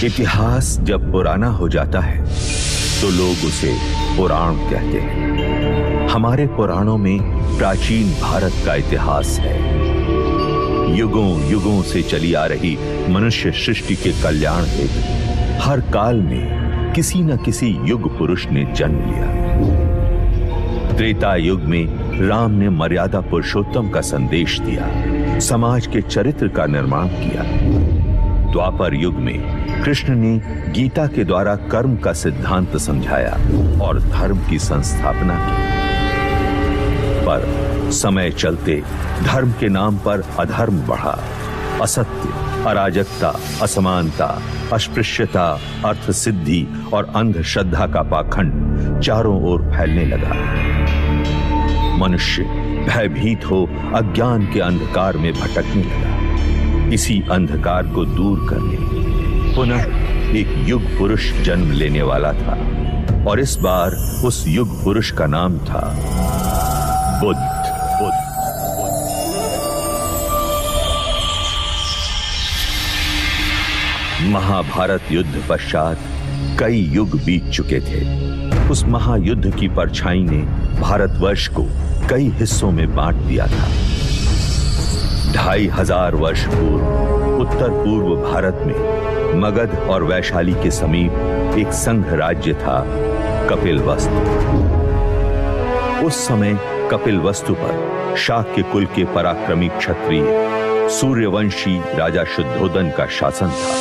इतिहास जब पुराना हो जाता है तो लोग उसे पुराण कहते हैं। हमारे पुराणों में प्राचीन भारत का इतिहास है। युगों युगों से चली आ रही मनुष्य सृष्टि के कल्याण हेतु हर काल में किसी न किसी युग पुरुष ने जन्म लिया। त्रेता युग में राम ने मर्यादा पुरुषोत्तम का संदेश दिया, समाज के चरित्र का निर्माण किया। द्वापर युग में कृष्ण ने गीता के द्वारा कर्म का सिद्धांत समझाया और धर्म की संस्थापना की। पर समय चलते धर्म के नाम पर अधर्म बढ़ा। असत्य, अराजकता, असमानता, अस्पृश्यता, अर्थ सिद्धि और अंधश्रद्धा का पाखंड चारों ओर फैलने लगा। मनुष्य भयभीत हो अज्ञान के अंधकार में भटकने लगा। इसी अंधकार को दूर करने पुनः एक युग पुरुष जन्म लेने वाला था और इस बार उस युग पुरुष का नाम था बुद्ध। महाभारत युद्ध पश्चात कई युग बीत चुके थे। उस महायुद्ध की परछाई ने भारतवर्ष को कई हिस्सों में बांट दिया था। 2500 वर्ष पूर्व उत्तर पूर्व भारत में मगध और वैशाली के समीप एक संघ राज्य था, कपिलवस्तु। उस समय कपिलवस्तु पर शाक्य कुल के पराक्रमी क्षत्रिय सूर्यवंशी राजा शुद्धोदन का शासन था।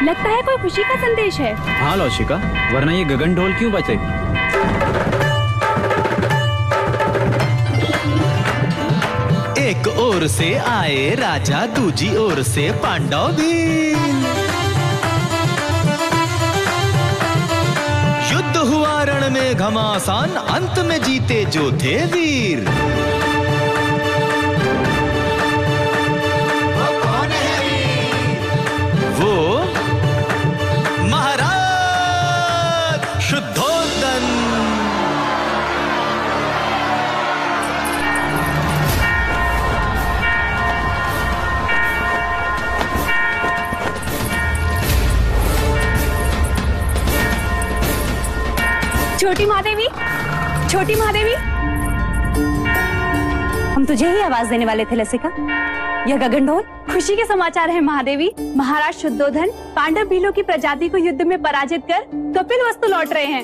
लगता है कोई खुशी का संदेश है। हाँ लौशिका, वरना ये गगन ढोल क्यों बजे? एक ओर से आए राजा, दूजी ओर से पांडव भी। युद्ध हुआ रण में घमासान, अंत में जीते जो थे वीर। शुद्धोदन। छोटी महादेवी, छोटी महादेवी, हम तुझे ही आवाज देने वाले थे लसिका। यह गगन ढोल खुशी के समाचार है महादेवी। महाराज शुद्धोधन पांडव भीलों की प्रजाति को युद्ध में पराजित कर कपिलवस्तु लौट रहे हैं।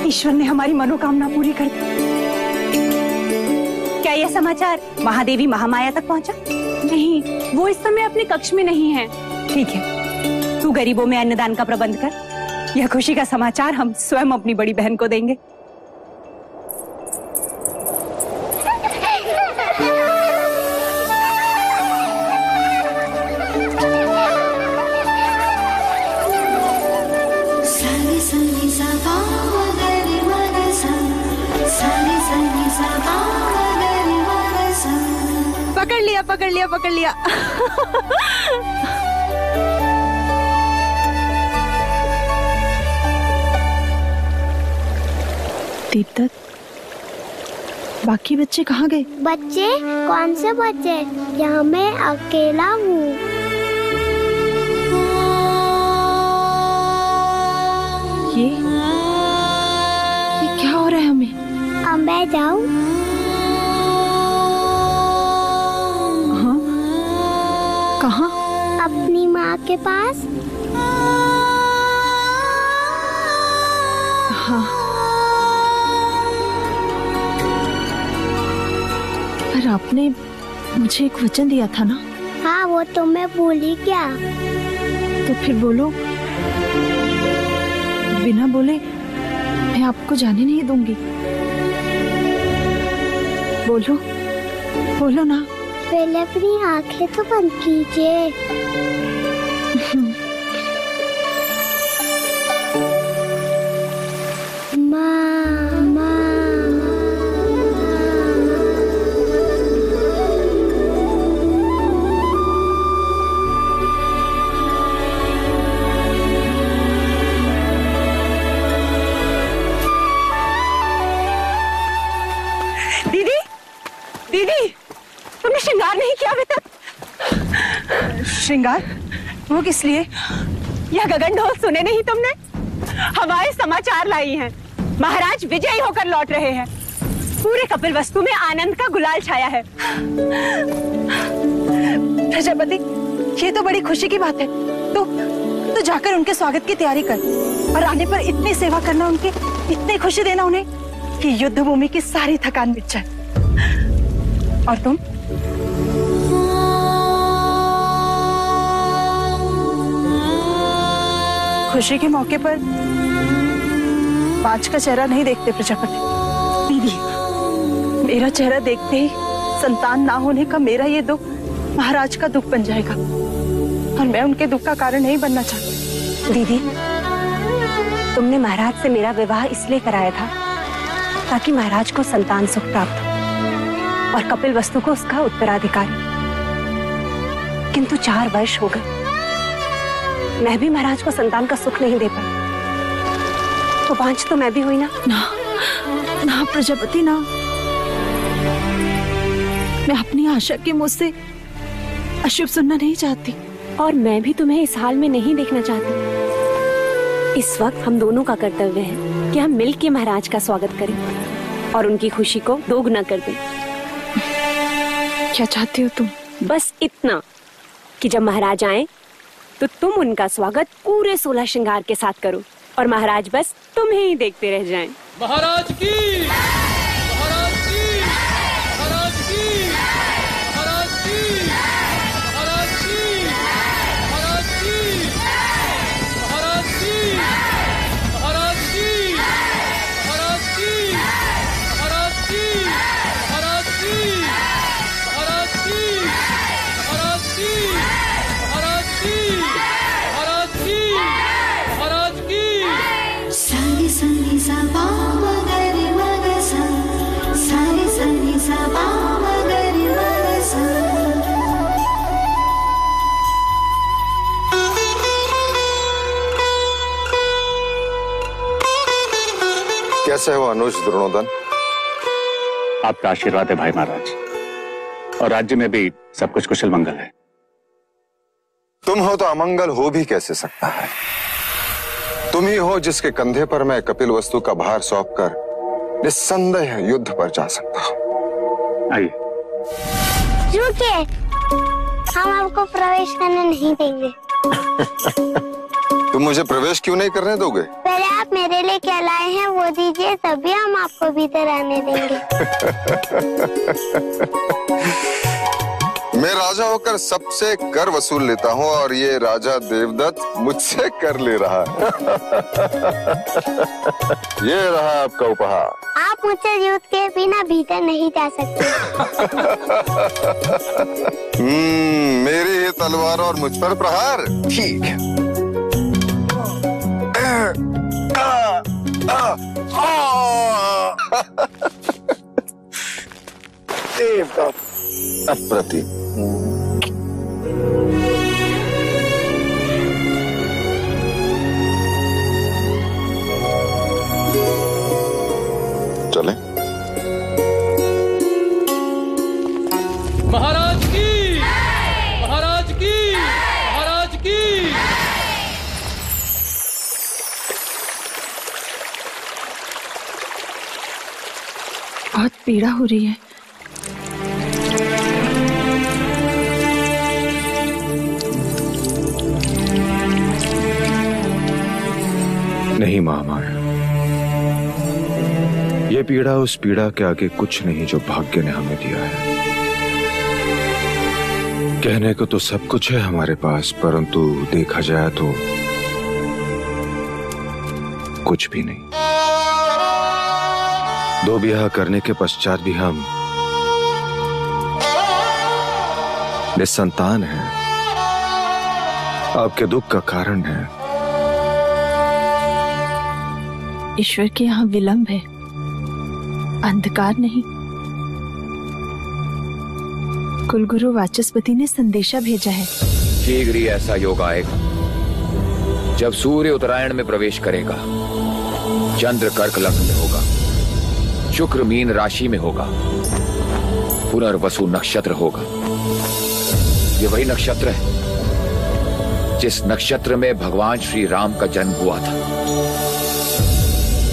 ईश्वर ने हमारी मनोकामना पूरी कर दी। क्या यह समाचार महादेवी महामाया तक पहुंचा? नहीं, वो इस समय अपने कक्ष में नहीं है। ठीक है, तू गरीबों में अन्नदान का प्रबंध कर। यह खुशी का समाचार हम स्वयं अपनी बड़ी बहन को देंगे। पकड़ लिया, पकड़ लिया, पकड़ लिया। दीपदत्त, बाकी बच्चे कहाँ गए? बच्चे? कौन से बच्चे? यहाँ मैं अकेला हूँ। ये क्या हो रहा है हमें? अब मैं जाऊँ? हाँ, कहाँ? अपनी माँ के पास। हाँ, पर आपने मुझे एक वचन दिया था ना? हाँ, वो तो मैं भूली क्या। तो फिर बोलो, बिना बोले मैं आपको जाने नहीं दूंगी। बोलो बोलो ना। पहले अपनी आंखें तो बंद कीजिए। श्रृंगार नहीं किया अभी तक? श्रृंगार? वो किस लिए? यह गगन ढोल सुने नहीं तुमने? हवाएं समाचार लाई हैं। महाराज विजयी होकर लौट रहे हैं। पूरे कपिल वस्तु में आनंद का गुलाल छाया है। प्रजापति, ये तो बड़ी खुशी की बात है। तो जाकर उनके स्वागत की तैयारी कर और आने पर इतनी सेवा करना, उनकी इतनी खुशी देना उन्हें कि युद्ध भूमि की सारी थकान मिट जाए। और तुम? खुशी के मौके पर पांच का चेहरा नहीं देखते प्रजापति। दीदी, मेरा चेहरा देखते ही संतान ना होने का मेरा ये दुख महाराज का दुख बन जाएगा और मैं उनके दुख का कारण नहीं बनना चाहती। दीदी, तुमने महाराज से मेरा विवाह इसलिए कराया था ताकि महाराज को संतान सुख प्राप्त हो और कपिल वस्तु को उसका उत्तराधिकारी। किंतु 4 वर्ष हो गए, मैं भी महाराज को संतान का सुख नहीं दे पाई। तो पांच तो मैं भी हुई ना। ना प्रजापति ना, मैं अपनी आशा के मुंह से अशुभ सुनना नहीं चाहती और मैं भी तुम्हें इस हाल में नहीं देखना चाहती। इस वक्त हम दोनों का कर्तव्य है कि हम मिलकर महाराज का स्वागत करें और उनकी खुशी को दोगुना कर दें। क्या चाहती हो तुम? बस इतना कि जब महाराज आए तो तुम उनका स्वागत पूरे 16 श्रृंगार के साथ करो और महाराज बस तुम्हें ही देखते रह जाएं। महाराज की, महाराज की, महाराज की, महाराज की, महाराज की, महाराज की, महाराज की, महाराज की, महाराज की, महाराज की, महाराज की, महाराज की, महाराज की, महाराज की, महाराज की, महाराज की। सारी संगी सा पाव गरि मग सा, सारी संगी सा पाव गरि मग सा। कैसे हो अनुज द्रोणोदन? आपका आशीर्वाद है भाई महाराज, और राज्य में भी सब कुछ कुशल मंगल है। तुम हो तो अमंगल हो भी कैसे सकता है? तुम ही हो जिसके कंधे पर मैं कपिल वस्तु का भार सौंपकर निस्संदेह युद्ध पर जा सकता हूं। आइए। रुकिए, हम आपको प्रवेश करने नहीं देंगे। तुम मुझे प्रवेश क्यों नहीं करने दोगे? पहले आप मेरे लिए क्या लाए हैं वो दीजिए, तभी हम आपको भीतर आने देंगे। मैं राजा होकर सबसे कर वसूल लेता हूँ और ये राजा देवदत्त मुझसे कर ले रहा है। ये रहा आपका उपहार। आप मुझसे युद्ध के बिना भीतर नहीं जा सकते। मेरी ही तलवार और मुझ पर प्रहार? ठीक है। देवदत्त अप्रतिम। चले। महाराज की, महाराज की, महाराज की। बहुत पीड़ा हो रही है। नहीं महामाया, ये पीड़ा उस पीड़ा के आगे कुछ नहीं जो भाग्य ने हमें दिया है। कहने को तो सब कुछ है हमारे पास, परंतु देखा जाए तो कुछ भी नहीं। 2 ब्याह करने के पश्चात भी हम निसंतान हैं। आपके दुख का कारण है। ईश्वर के यहाँ विलंब है, अंधकार नहीं। कुलगुरु वाचस्पति ने संदेशा भेजा है। शीघ्र ही ऐसा योग आएगा जब सूर्य उत्तरायण में प्रवेश करेगा, चंद्र कर्क लग्न में होगा, शुक्र मीन राशि में होगा, पुनर्वसु नक्षत्र होगा। ये वही नक्षत्र है जिस नक्षत्र में भगवान श्री राम का जन्म हुआ था।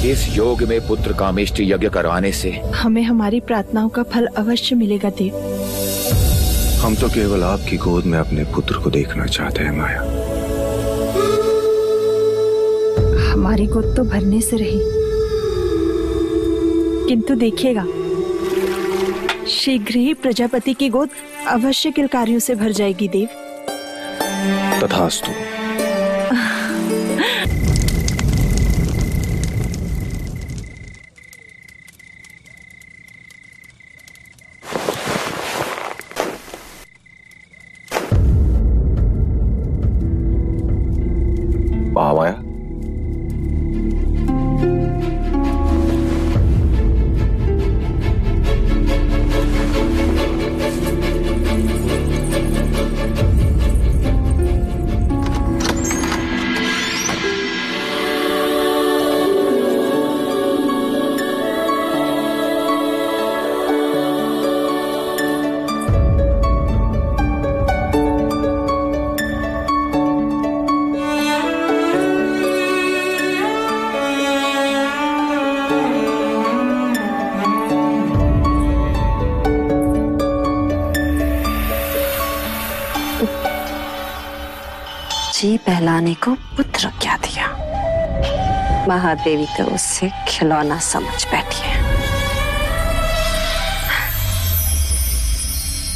इस योग में पुत्र कामेष्टि यज्ञ करवाने से हमें हमारी प्रार्थनाओं का फल अवश्य मिलेगा देव। हम तो केवल आपकी गोद में अपने पुत्र को देखना चाहते हैं माया। हमारी गोद तो भरने से रही, किंतु देखिएगा शीघ्र ही प्रजापति की गोद अवश्य किलकारियों से भर जाएगी देव। तथास्तु। महामाया, जी बहलाने को पुत्र क्या दिया, महादेवी तो उससे खिलौना समझ बैठी है।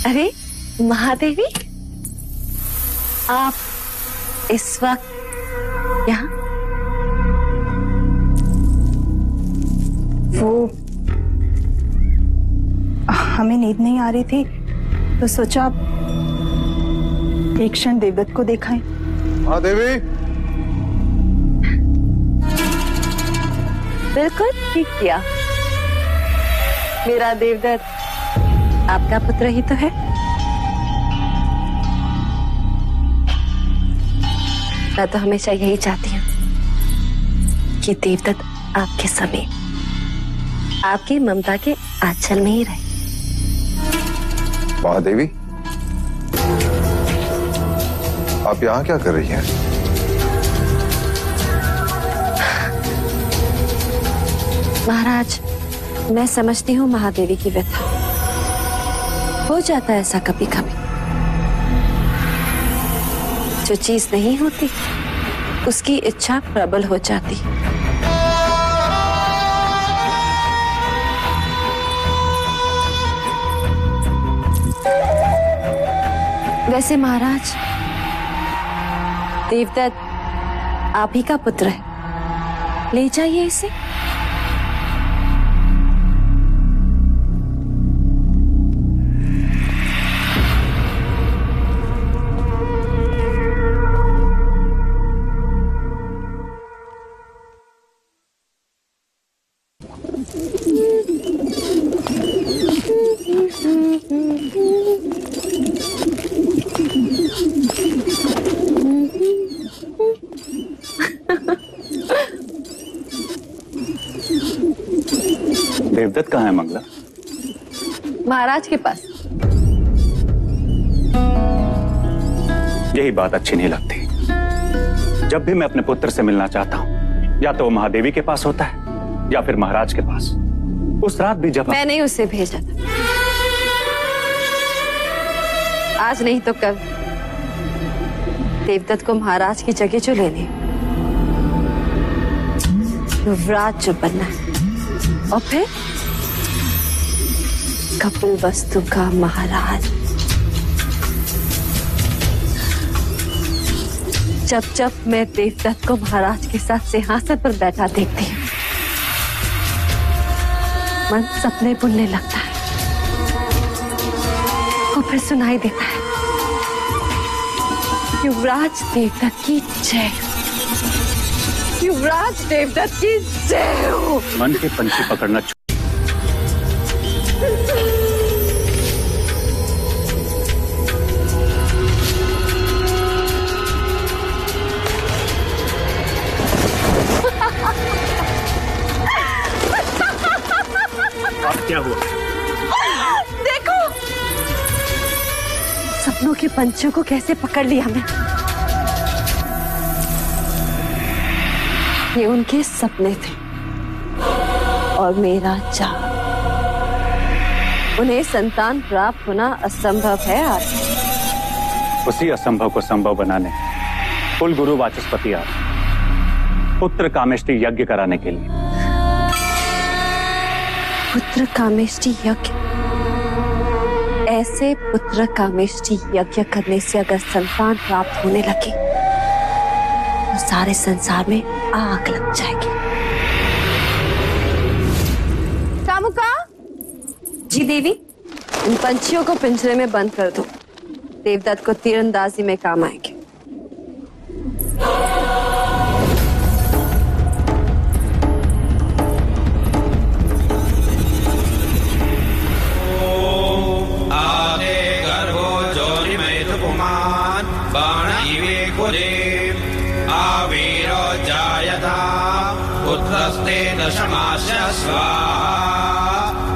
अरे महादेवी, आप इस वक्त यहाँ? वो हमें नींद नहीं आ रही थी तो सोचा एक क्षण देवदत्त को देखाएं। महादेवी, बिल्कुल ठीक किया। मेरा देवदत्त आपका पुत्र ही तो है। मैं तो हमेशा यही चाहती हूँ कि देवदत्त आपके समीप, आपकी ममता के आंचल में ही रहे। महादेवी, आप यहाँ क्या कर रही हैं? महाराज, मैं समझती हूँ महादेवी की व्यथा। हो जाता है ऐसा कभी कभी। जो चीज नहीं होती उसकी इच्छा प्रबल हो जाती। वैसे महाराज, देवदत्त आप ही का पुत्र है, ले जाइए इसे। देवदत्त कहाँ है मंगला? महाराज के पास। यही बात अच्छी नहीं लगती। जब भी मैं अपने पुत्र से मिलना चाहता हूँ, या तो वो महादेवी के पास होता है या फिर महाराज के पास। उस रात भी जब मैंने उसे भेजा था, आज नहीं तो कल देवदत्त को महाराज की जगह जो लेने, युवराज जो बनना है, और फिर कपिल वस्तु का महाराज। जब जब मैं देवदत्त को महाराज के साथ सिंहासन पर बैठा देखती हूँ, मन सपने बुनने लगता है और फिर सुनाई देता है, युवराज देवदत्त की जय, युवराज देवदत्त की जय हो। मन के पंछी पकड़ना क्या हुआ? देखो सपनों के पंछियों को कैसे पकड़ लिया मैं। ये उनके सपने थे और मेरा चाह। उन्हें संतान प्राप्त होना असंभव है आज। उसी असंभव को संभव बनाने कुल गुरु वाचस्पति आज पुत्र कामेष्टि यज्ञ कराने के लिए। पुत्र कामेष्टि यज्ञ? ऐसे पुत्र कामेष्टि यज्ञ करने से अगर संतान प्राप्त होने लगे तो सारे संसार में आग लग जाएगी। कामुका जी देवी, इन पंछियों को पिंजरे में बंद कर दो। देवदत्त को तीरंदाजी में काम आएंगे। पुत्रस्ते दशमास्य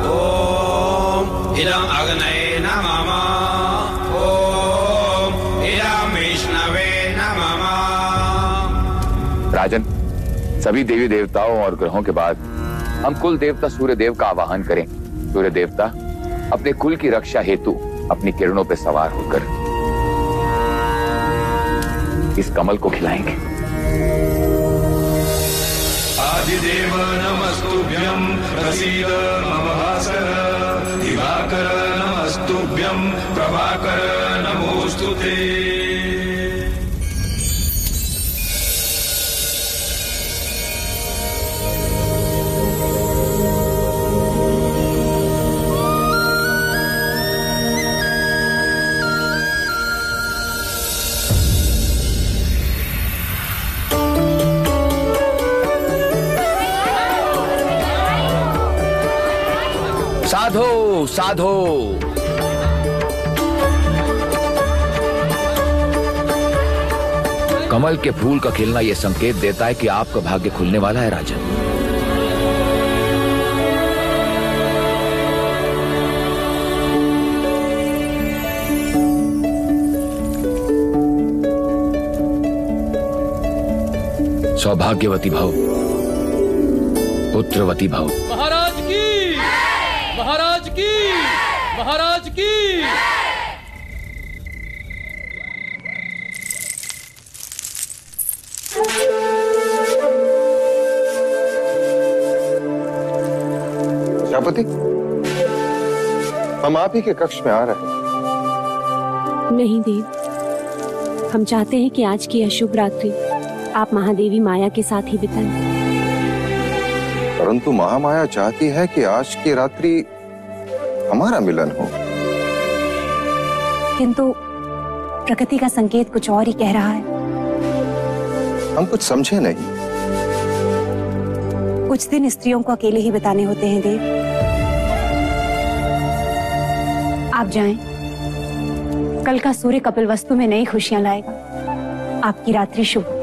ओम इदं अग्नये नमः ओम इदं विष्णवे नमः। राजन, सभी देवी देवताओं और ग्रहों के बाद हम कुल देवता सूर्य देव का आवाहन करें। सूर्य देवता अपने कुल की रक्षा हेतु अपनी किरणों पर सवार होकर इस कमल को खिलाएंगे। आदिदेव नमस्तुभ्यं प्रसीद मम भास्कर, दिवाकर नमस्तुभ्यं प्रभाकर नमोस्तुते। साधो साधो, कमल के फूल का खिलना यह संकेत देता है कि आपका भाग्य खुलने वाला है राजन। सौभाग्यवती भव, पुत्रवती भव। महाराज की, महाराज की, महाराज की। प्रजापति, हम आप ही के कक्ष में आ रहे हैं। नहीं देव, हम चाहते हैं कि आज की अशुभ रात्रि आप महादेवी माया के साथ ही बिताएं। परंतु महामाया चाहती है कि आज की रात्रि हमारा मिलन हो। किंतु प्रकृति का संकेत कुछ और ही कह रहा है। हम कुछ समझे नहीं। कुछ दिन स्त्रियों को अकेले ही बिताने होते हैं देव। आप जाएं। कल का सूर्य कपिलवस्तु में नई खुशियां लाएगा। आपकी रात्रि शुभ।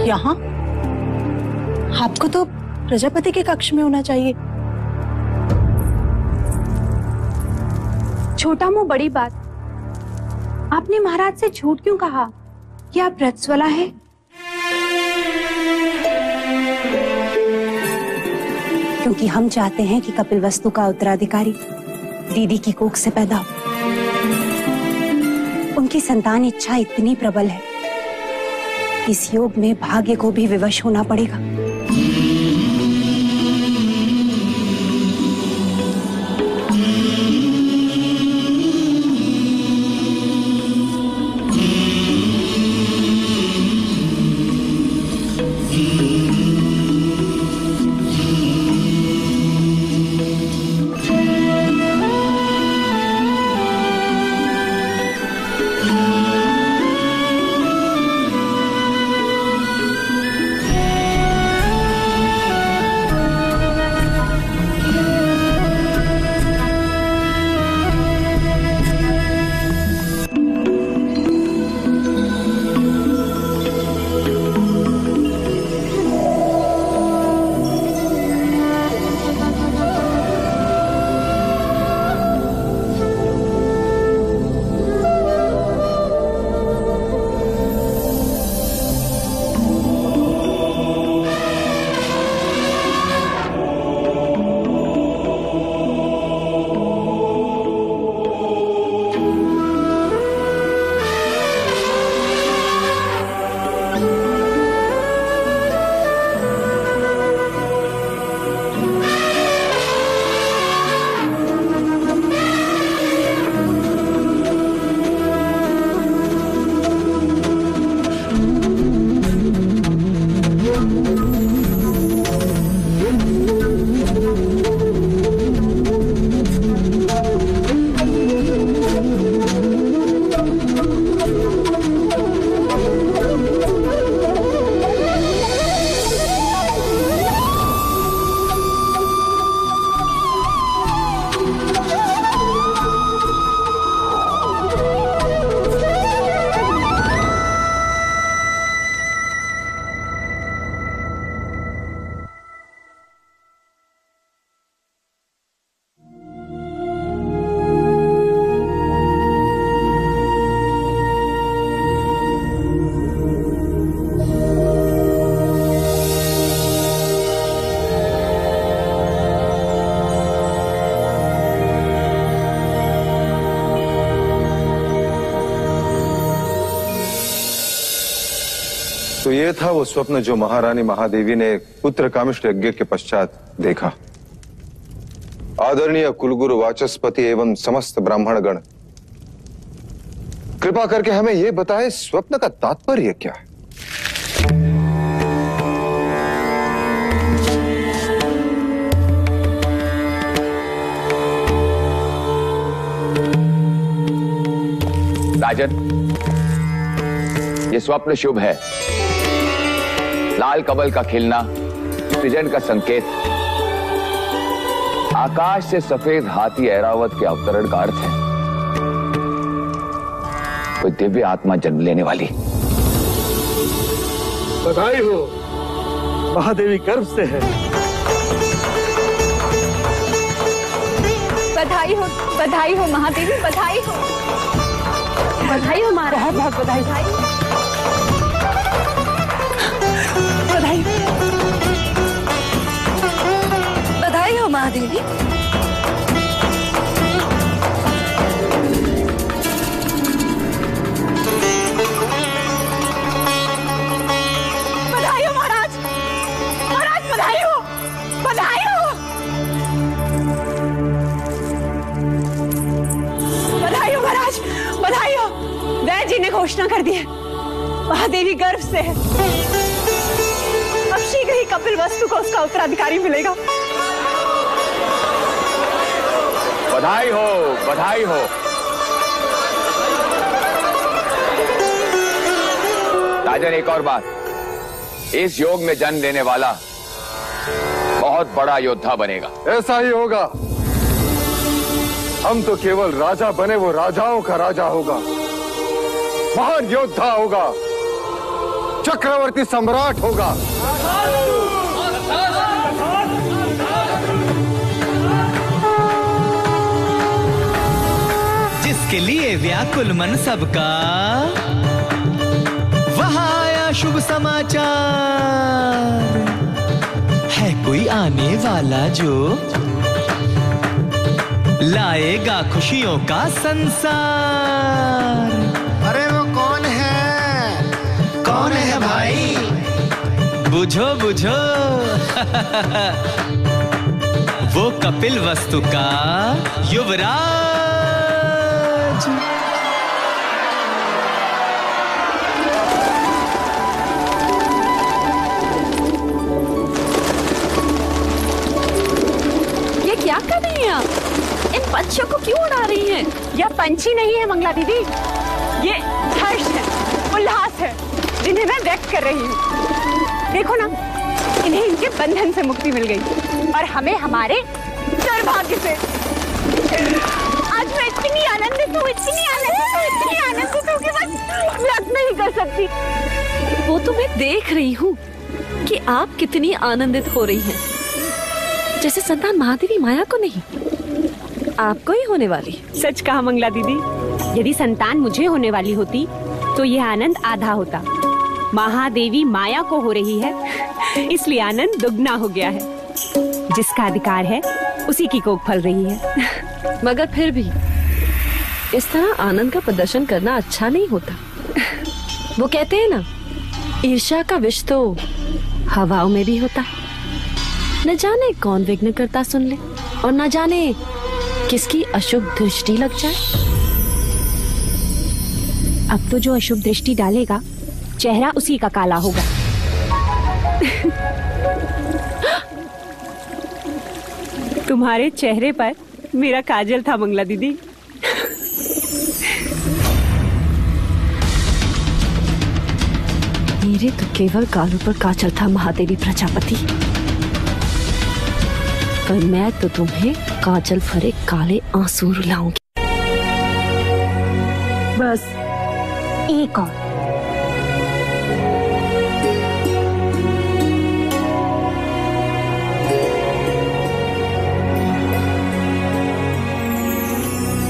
यहाँ? आपको तो प्रजापति के कक्ष में होना चाहिए। छोटा मुंह बड़ी बात। आपने महाराज से झूठ क्यों कहा? क्या प्रज्वला है? क्योंकि हम चाहते हैं कि कपिलवस्तु का उत्तराधिकारी दीदी की कोख से पैदा हो। उनकी संतान इच्छा इतनी प्रबल है, इस योग में भाग्य को भी विवश होना पड़ेगा। तो ये था वो स्वप्न जो महारानी महादेवी ने पुत्र कामिष्ठ यज्ञ के पश्चात देखा। आदरणीय कुलगुरु वाचस्पति एवं समस्त ब्राह्मणगण, कृपा करके हमें यह बताएं स्वप्न का तात्पर्य क्या है? राजन, ये स्वप्न शुभ है। लाल कमल का खिलना सृजन का संकेत, आकाश से सफेद हाथी ऐरावत के अवतरण का अर्थ है। कोई दिव्य आत्मा जन्म लेने वाली। बधाई हो, महादेवी गर्भ से है। बधाई हो महादेवी, बधाई हो हमारा, बहुत बधाई। बधाई हो महादेवी। बधाई हो महाराज, बधाई हो। बधाई हो महाराज, बधाई हो। वैद्य जी ने घोषणा कर दी है, महादेवी गर्भ से है। अब शीघ्र ही कपिलवस्तु को उसका उत्तराधिकारी मिलेगा। बधाई हो, बधाई हो। राजन, एक और बात, इस योग में जन्म लेने वाला बहुत बड़ा योद्धा बनेगा। ऐसा ही होगा। हम तो केवल राजा बने, वो राजाओं का राजा होगा, महान योद्धा होगा, चक्रवर्ती सम्राट होगा। जिसके लिए व्याकुल मन सबका, शुभ समाचार, है कोई आने वाला जो लाएगा खुशियों का संसार। अरे वो कौन है? कौन है भाई? बुझो बुझो वो कपिल वस्तु का युवराज। ये क्या कर रही हैं आप? इन पंछियों को क्यों उड़ा रही हैं? यह पंछी नहीं है मंगला दीदी, ये हर्ष है, उल्लास है, जिन्हें मैं व्यक्त कर रही हूँ। देखो ना, इन्हें इनके बंधन से मुक्ति मिल गई और हमें हमारे दुर्भाग्य से। आज मैं इतनी आनंदित हूँ, इतनी आनंदित हूँ कि बस व्यक्त नहीं कर सकती। वो तो मैं देख रही हूँ कि आप कितनी आनंदित हो रही हैं। जैसे संतान महादेवी माया को नहीं, आपको ही होने वाली। सच कहा मंगला दीदी, यदि संतान मुझे होने वाली होती तो यह आनंद आधा होता। महादेवी माया को हो रही है, इसलिए आनंद दुगना हो गया है। जिसका अधिकार है उसी की कोख फल रही है। मगर फिर भी इस तरह आनंद का प्रदर्शन करना अच्छा नहीं होता। वो कहते हैं ना, ईर्ष्या का विष तो हवाओं में भी होता है। न जाने कौन विघ्न करता सुन ले और न जाने किसकी अशुभ दृष्टि लग जाए। अब तो जो अशुभ दृष्टि डालेगा चेहरा उसी का काला होगा। तुम्हारे चेहरे पर मेरा काजल था मंगला दीदी। मेरे तो केवल गालों पर काजल था महादेवी प्रजापति, पर मैं तो तुम्हें काजल भरे काले आंसू रुलाऊंगी। बस एक और।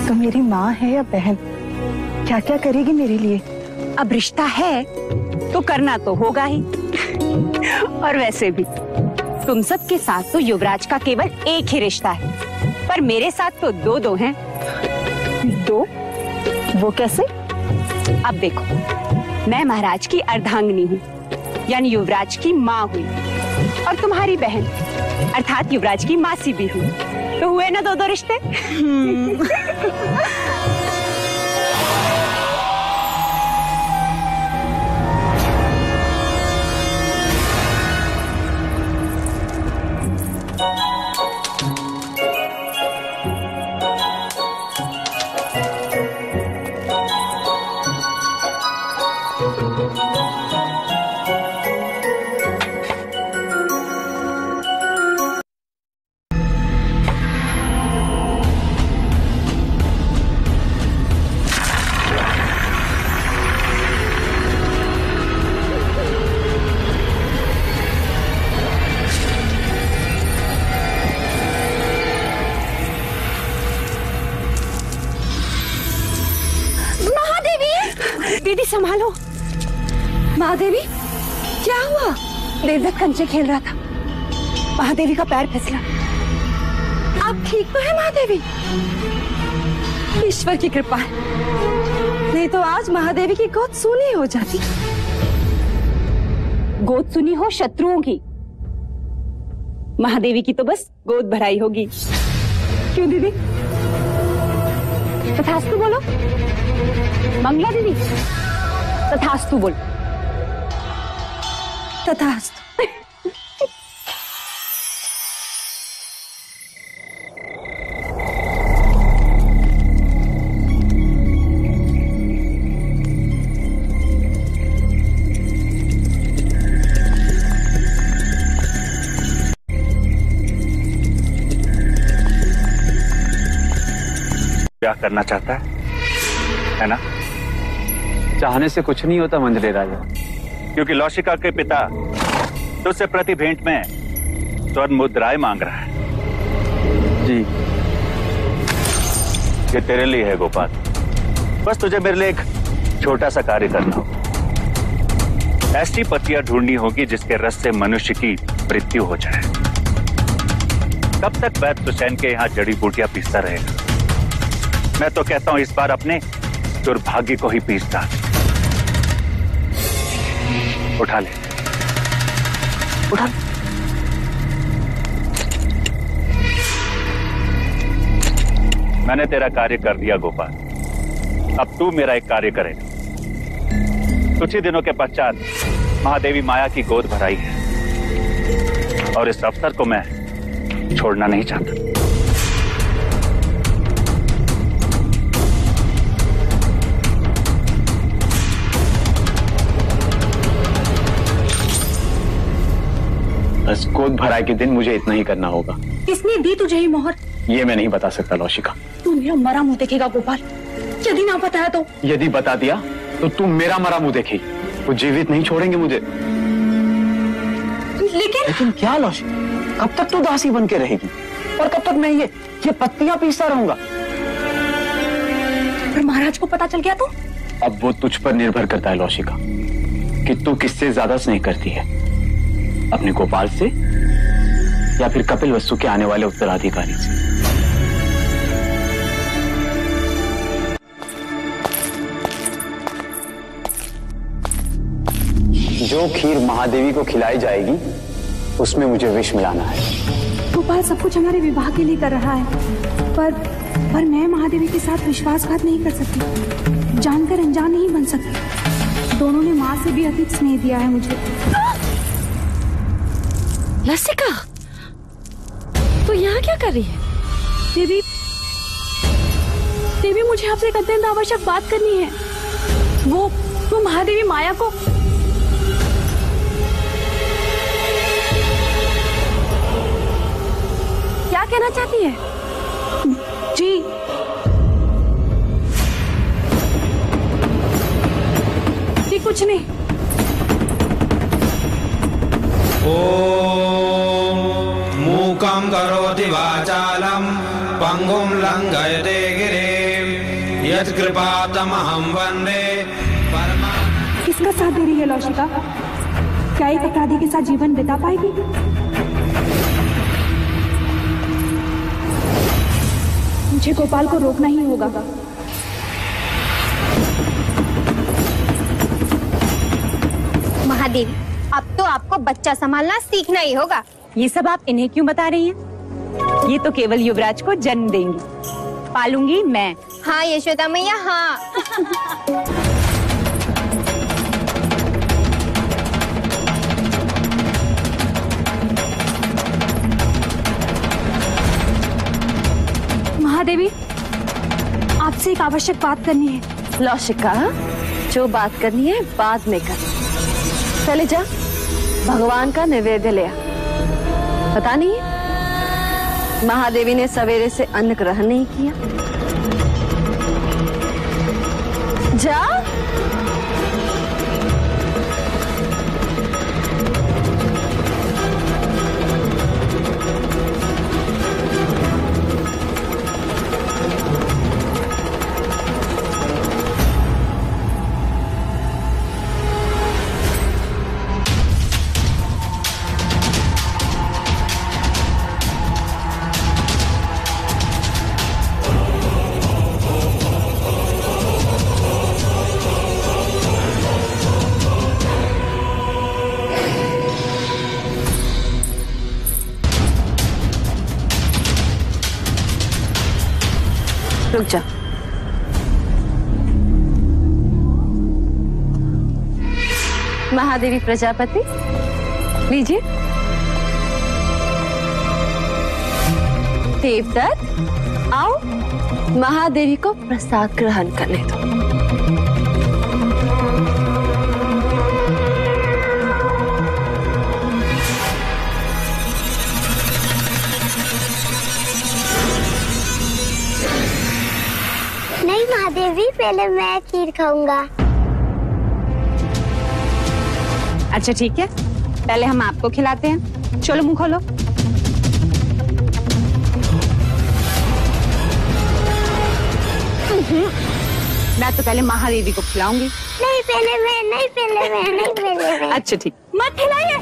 तो मेरी माँ है या बहन, क्या क्या करेगी मेरे लिए? अब रिश्ता है तो करना तो होगा ही। और वैसे भी तुम सबके साथ तो युवराज का केवल एक ही रिश्ता है, पर मेरे साथ तो दो दो हैं। दो? वो कैसे? अब देखो, मैं महाराज की अर्धांगिनी हूँ, यानी युवराज की माँ हुई, और तुम्हारी बहन अर्थात युवराज की मासी भी हुई। तो हुए ना दो दो रिश्ते। दीदी संभालो। महादेवी, क्या हुआ? देवदत्त कंचे खेल रहा था, महादेवी का पैर फिसला। आप ठीक तो है महादेवी? ईश्वर की कृपा है, नहीं तो आज महादेवी की गोद सूनी हो जाती। गोद सुनी हो शत्रुओं की, महादेवी की तो बस गोद भराई होगी। क्यों दीदी? तथास्तु बोलो मंगला दीदी, तथास्तु बोल। तथास्तु। ब्याह करना चाहता है ना? चाहने से कुछ नहीं होता मंजले राजा, क्योंकि लौशिका के पिता तुझसे प्रति भेंट में स्वर्ण मुद्राएं मांग रहा है। जी, ये तेरे लिए है गोपाल, बस तुझे मेरे लिए एक छोटा सा कार्य करना हो। ऐसी पतियां ढूंढनी होगी जिसके रस से मनुष्य की मृत्यु हो जाए। कब तक वैद्य हुसैन के यहाँ जड़ी बूटियां पीसता रहेगा? मैं तो कहता हूं इस बार अपने दुर्भाग्य को ही पीस डाल। उठा ले, उठा। मैंने तेरा कार्य कर दिया गोपाल, अब तू मेरा एक कार्य करेगा। कुछ ही दिनों के पश्चात महादेवी माया की गोद भराई है और इस अवसर को मैं छोड़ना नहीं चाहता। बस गोद भराई के दिन मुझे इतना ही करना होगा। किसने दी तुझे ये मोहर? ये मैं नहीं बता सकता लौशिका। तू मेरा मरा मुंह देखेगा गोपाल, यदि ना बताया तो? यदि बता दिया तो तुम मेरा मरा मुंह देखेगी, वो जीवित नहीं छोड़ेंगे मुझे। लेकिन क्या लौशिका, कब तक तू दासी बन के रहेगी और कब तक मैं ये पत्तियां पीसता रहूंगा? पर महाराज को पता चल गया तो? अब वो तुझ पर निर्भर करता है लौशिका कि तू किससे ज्यादा स्नेह करती है, अपने गोपाल से या फिर कपिल वस्तु के आने वाले उत्तराधिकारी से। जो खीर महादेवी को खिलाई जाएगी उसमें मुझे विष मिलाना है। गोपाल सब कुछ हमारे विवाह के लिए कर रहा है, पर मैं महादेवी के साथ विश्वासघात नहीं कर सकती, जानकर अनजान नहीं बन सकती। दोनों ने माँ से भी अधिक स्नेह दिया है मुझे। लसिका, तो यहाँ क्या कर रही है? देवी मुझे आपसे एक अत्यंत आवश्यक बात करनी है। वो महादेवी माया को क्या कहना चाहती है? जी कुछ नहीं। ओम मूकं करोति वाचालं पंगुं लंघयते गिरिं यत्कृपातमहं वन्दे परमा। किसका साथ दे रही है लौशिका? क्या एक अपराधी के साथ जीवन बिता पाएगी? मुझे गोपाल को रोकना ही होगा। महादेवी, अब तो आपको बच्चा संभालना सीखना ही होगा। ये सब आप इन्हें क्यों बता रही हैं? ये तो केवल युवराज को जन्म देंगी, पालूंगी मैं। हाँ यशोदा मैया, हाँ। महादेवी, आपसे एक आवश्यक बात करनी है। लौशिका, जो बात करनी है बाद में कर। चले जा, भगवान का नैवेद्य ले आ। पता नहीं महादेवी ने सवेरे से अन्न ग्रहण नहीं किया। जा। रुक जा। महादेवी प्रजापति, लीजिए। देवदत्त, आओ महादेवी को प्रसाद ग्रहण करने दो। नहीं महादेवी, पहले मैं खीर खाऊंगा। अच्छा ठीक है, पहले हम आपको खिलाते हैं। चलो मुंह खोलो। मैं तो पहले महादेवी को खिलाऊंगी। नहीं पहले मैं, नहीं पहले मैं, नहीं पहले मैं। अच्छा ठीक, मत खिलाइए।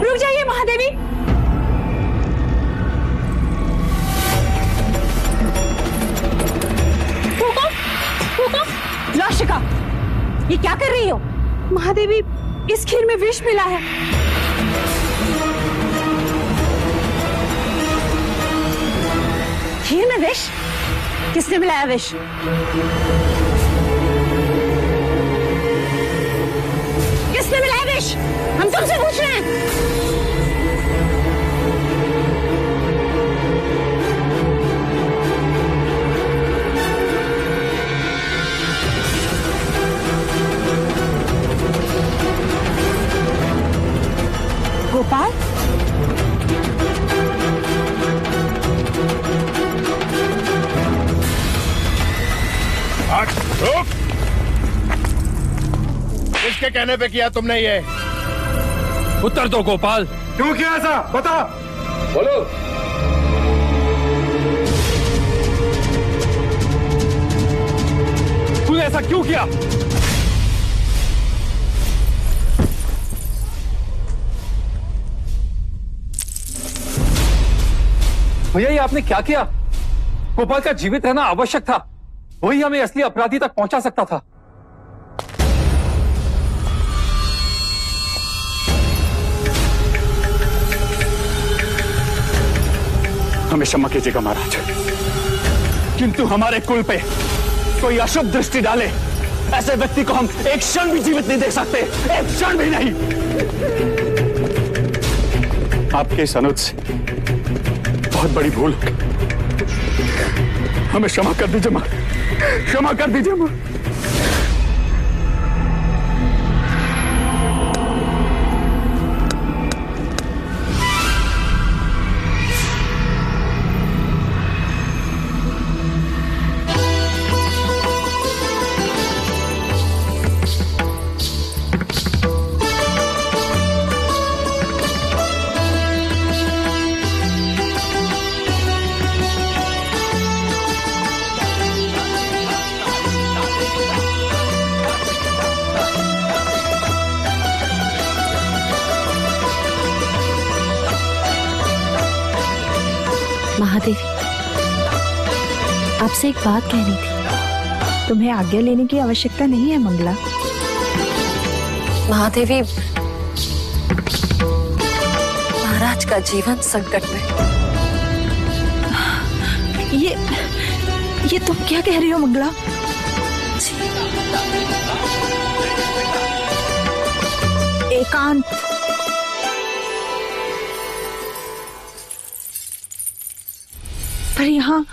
रुक जाइए महादेवी। फूको, फूको। लौशिका, ये क्या कर रही हो? महादेवी, इस खीर में विष मिला है। खीर में विष? किसने मिलाया विष? किसने मिलाया विष? हम तुमसे पूछ रहे हैं। गोपाल, रुक! किसके कहने पे किया तुमने ये? उत्तर दो गोपाल। क्यों किया ऐसा? बता। बोलो। तूने ऐसा क्यों किया? भैया, ये आपने क्या किया? गोपाल का जीवित रहना आवश्यक था, वही हमें असली अपराधी तक पहुंचा सकता था। हमें क्षमा कीजिएगा महाराज, किंतु हमारे कुल पे कोई अशुभ दृष्टि डाले ऐसे व्यक्ति को हम एक क्षण भी जीवित नहीं देख सकते, एक क्षण भी नहीं। आपके इस अनुज से बहुत बड़ी भूल, हमें क्षमा कर दीजिए मां, क्षमा कर दीजिए मां। महादेवी, आपसे एक बात कहनी थी। तुम्हें आज्ञा लेने की आवश्यकता नहीं है मंगला। महादेवी, महाराज का जीवन संकट में। ये तुम क्या कह रही हो मंगला? एकांत, पर यहाँ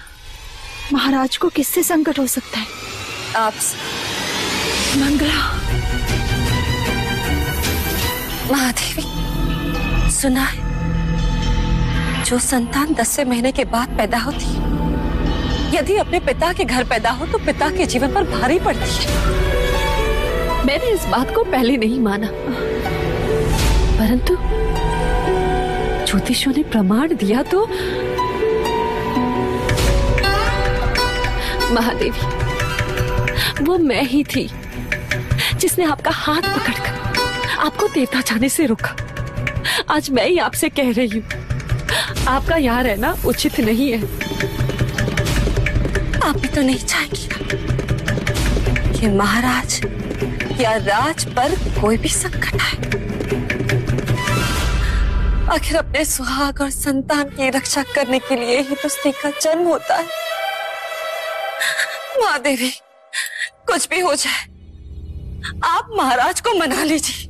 महाराज को किससे संकट हो सकता है? आपसे। मंगला। महादेवी, सुना है जो संतान 10वें महीने के बाद पैदा होती है, यदि अपने पिता के घर पैदा हो तो पिता के जीवन पर भारी पड़ती है। मैंने इस बात को पहले नहीं माना, परंतु ज्योतिषों ने प्रमाण दिया तो महादेवी, वो मैं ही थी जिसने आपका हाथ पकड़कर आपको देवता जाने से रोका। आज मैं ही आपसे कह रही हूँ, आपका यहाँ रहना उचित नहीं है। आप भी तो नहीं चाहेंगी कि महाराज या राज पर कोई भी संकट आए। आखिर अपने सुहाग और संतान की रक्षा करने के लिए ही तो स्त्री का जन्म होता है। महादेवी, कुछ भी हो जाए, आप महाराज को मना लीजिए।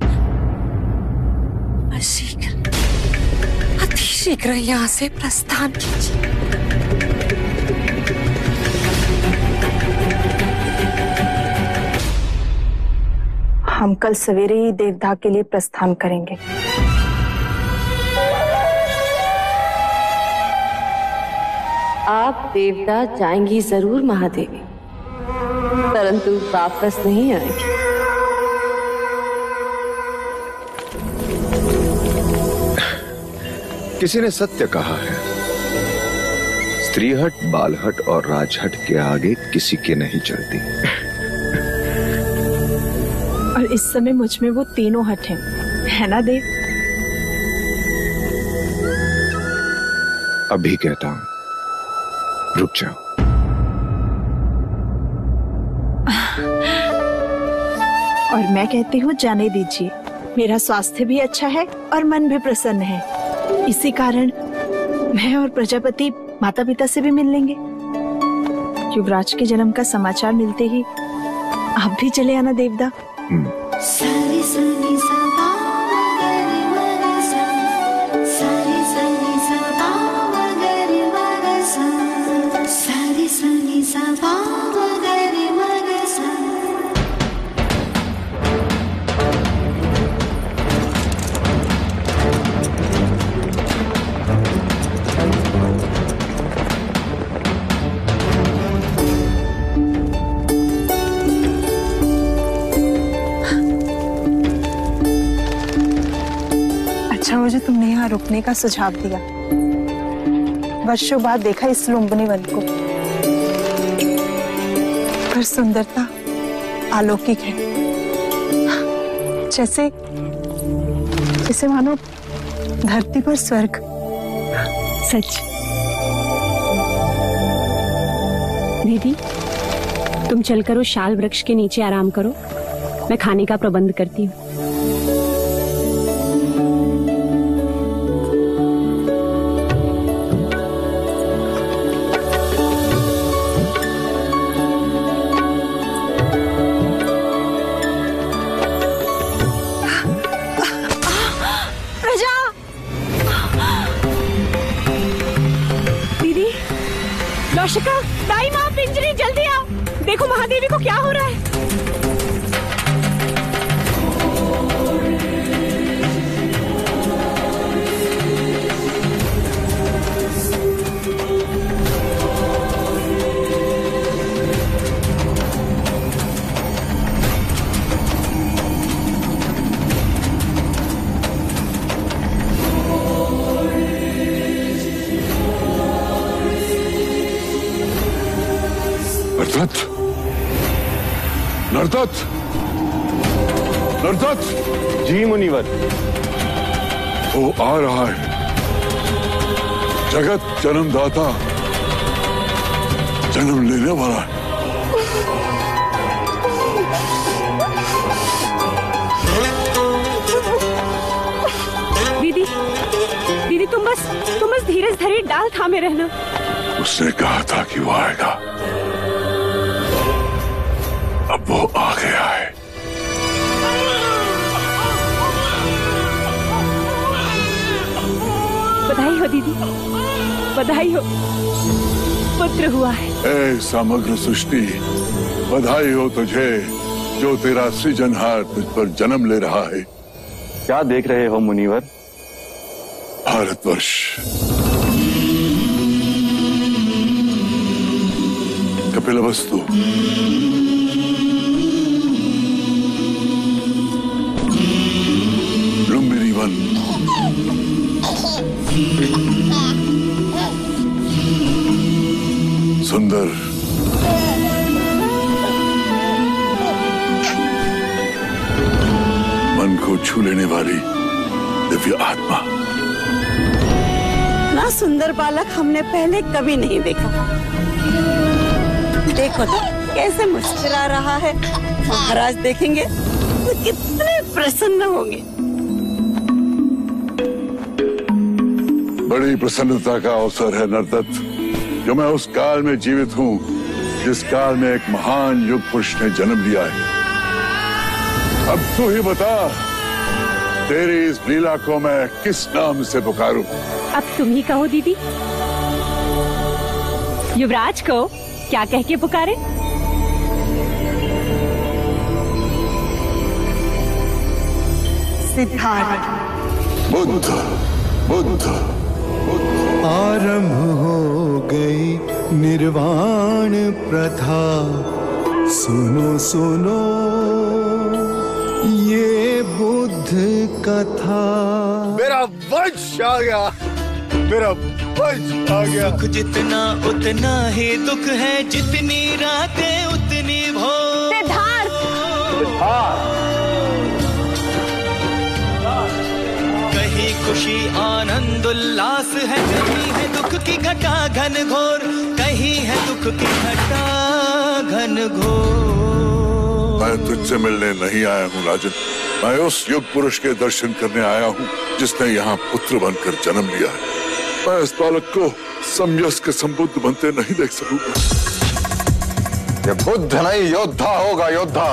शीघ्र, अति शीघ्र यहाँ से प्रस्थान कीजिए। हम कल सवेरे ही देवदाह के लिए प्रस्थान करेंगे। आप देवदाह जाएंगी जरूर महादेवी, परंतु वापस नहीं आएंगी। किसी ने सत्य कहा है, स्त्रीहट, बालहट और राजहट के आगे किसी के नहीं चलती। और इस समय मुझ में वो तीनों हट हैं, है ना देव? अभी कहता हूं, रुक जाओ। और मैं कहती हूँ जाने दीजिए, मेरा स्वास्थ्य भी अच्छा है और मन भी प्रसन्न है। इसी कारण मैं और प्रजापति माता पिता से भी मिल लेंगे। युवराज के जन्म का समाचार मिलते ही आप भी चले आना देवदा। सारी सनी सा पावगरी मगसा, सारी सनी सा पावगरी मगसा, सारी सनी सा पावगरी मगसा। अच्छा हो जो तुमने यहाँ रुकने का सुझाव दिया। वर्षों बाद देखा इस लुम्बिनी वन को, पर सुंदरता अलौकिक है। जैसे जैसे मानो धरती पर स्वर्ग। सच। दीदी, तुम चलकर उस शाल वृक्ष के नीचे आराम करो, मैं खाने का प्रबंध करती हूँ। नौशिका, दाई माँ, पिंजरी, जल्दी आओ। देखो महादेवी को क्या हो रहा है। नरदत्त, नरदत्त। जी मुनिवर। वो आ रहा है, जगत जन्मदाता जन्म लेने वाला है। दीदी, दीदी तुम बस धीरज धरे डाल थामे रहना। उसने कहा था कि वो आएगा, अब वो आ गया है। बधाई हो दीदी, बधाई हो, पुत्र हुआ है। ऐ समग्र सृष्टि, बधाई हो तुझे जो तेरा सृजनहार तुझ पर जन्म ले रहा है। क्या देख रहे हो मुनिवर? भारतवर्ष, कपिलवस्तु, लुम्बिनी वन, सुंदर, मन को छू लेने वाली दिव्य आत्मा। ना सुंदर बालक हमने पहले कभी नहीं देखा। देखो तो कैसे मुस्कुरा रहा है। महाराज देखेंगे तो कितने प्रसन्न होंगे। बड़ी प्रसन्नता का अवसर है नरदत्त, जो मैं उस काल में जीवित हूँ जिस काल में एक महान युग पुरुष ने जन्म लिया है। अब तू ही बता, तेरी इस लीला को मैं किस नाम से पुकारूं? अब तुम ही कहो दीदी। युवराज को क्या कह के पुकारे? सिद्धार्थ। बुद्ध, बुद्ध। आरंभ हो गई निर्वाण प्रथा, सुनो सुनो ये बुद्ध कथा। मेरा वंश आ गया, मेरा आ गया। सुख जितना उतना ही दुख है, जितनी रातें उतनी भोर। कहीं खुशी आनंद उल्लास है, कहीं है दुख की घटा घन घोर, कहीं है दुख की घटा घन घोर। मैं तुझसे मिलने नहीं आया हूँ राजन, मैं उस युग पुरुष के दर्शन करने आया हूँ जिसने यहाँ पुत्र बनकर जन्म लिया है। मैं इस बालक को समयस्क के संबुद्ध बनते नहीं देख सकूंगा। ये बुद्ध नहीं, योद्धा होगा, योद्धा।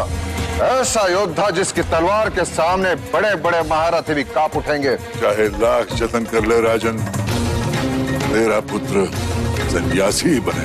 ऐसा योद्धा जिसकी तलवार के सामने बड़े बड़े महारथी भी कांप उठेंगे। चाहे लाख जतन कर ले राजन, तेरा पुत्र सन्यासी ही बने।